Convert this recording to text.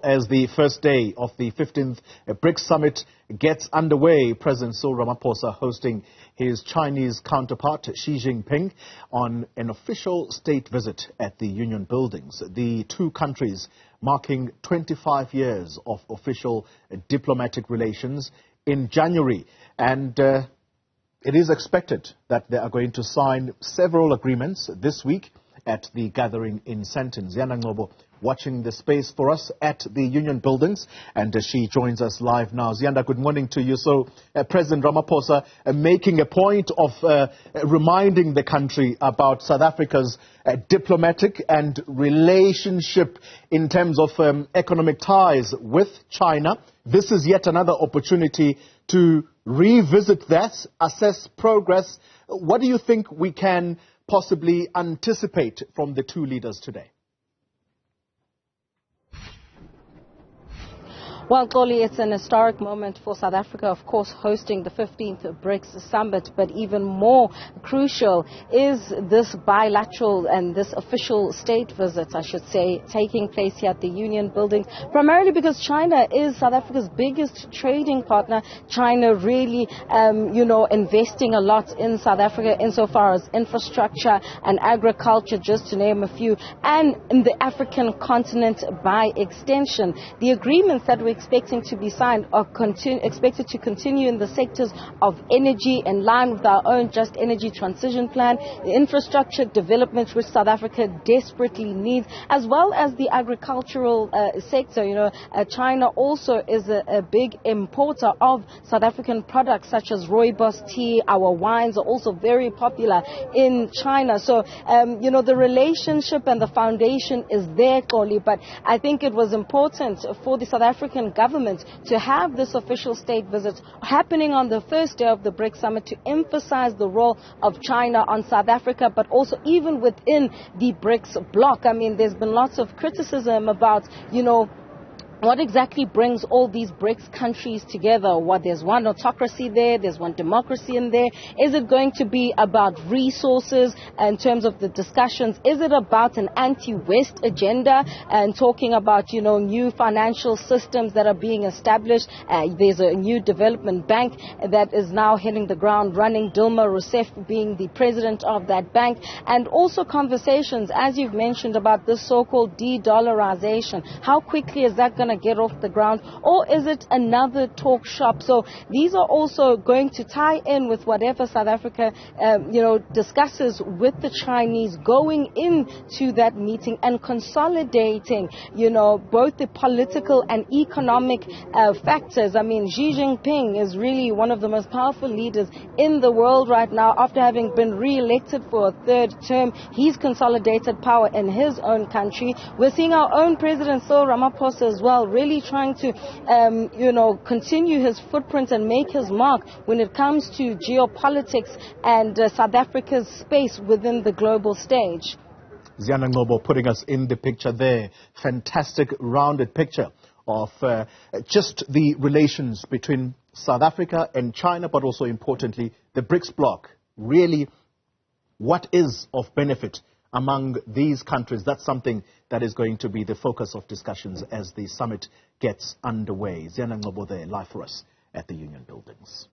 As the first day of the 15th BRICS summit gets underway, President Cyril Ramaphosa hosting his Chinese counterpart Xi Jinping on an official state visit at the Union buildings. The two countries marking 25 years of official diplomatic relations in January. And it is expected that they are going to sign several agreements this week at the gathering in Sandton. Ziyanda Ngcobo watching the space for us at the Union buildings, and she joins us live now. Ziyanda, good morning to you. So President Ramaphosa making a point of reminding the country about South Africa's diplomatic and relationship in terms of economic ties with China. This is yet another opportunity to revisit that, assess progress. What do you think we can possibly anticipate from the two leaders today? Well, Xoli, it's an historic moment for South Africa, of course, hosting the 15th BRICS summit, but even more crucial is this bilateral and this official state visit, I should say, taking place here at the Union buildings, primarily because China is South Africa's biggest trading partner. China really, investing a lot in South Africa insofar as infrastructure and agriculture, just to name a few, and in the African continent by extension. The agreements that we expecting to be signed are expected to continue in the sectors of energy in line with our own just energy transition plan, the infrastructure development which South Africa desperately needs, as well as the agricultural sector. China also is a big importer of South African products such as rooibos tea. Our wines are also very popular in China. So, the relationship and the foundation is there, Xoli, but I think it was important for the South African government to have this official state visit happening on the first day of the BRICS summit to emphasize the role of China on South Africa, but also even within the BRICS bloc. I mean, there's been lots of criticism about, what exactly brings all these BRICS countries together? There's one autocracy there, there's one democracy in there. Is it going to be about resources in terms of the discussions? Is it about an anti-West agenda and talking about, new financial systems that are being established? There's a new development bank that is now hitting the ground running, Dilma Rousseff being the president of that bank, and also conversations, as you've mentioned, about this so-called de-dollarization. How quickly is that going to get off the ground, or is it another talk shop? So these are also going to tie in with whatever South Africa discusses with the Chinese going into that meeting and consolidating both the political and economic factors. I mean, Xi Jinping is really one of the most powerful leaders in the world right now. After having been re-elected for a third term, he's consolidated power in his own country. We're seeing our own President Cyril Ramaphosa as well, really trying to, continue his footprint and make his mark when it comes to geopolitics and South Africa's space within the global stage. Ziyanda Ngcobo putting us in the picture there. Fantastic rounded picture of just the relations between South Africa and China, but also importantly, the BRICS bloc. Really, what is of benefit among these countries? That's something that is going to be the focus of discussions as the summit gets underway. Ziyanda Ngcobo there, live for us at the Union buildings.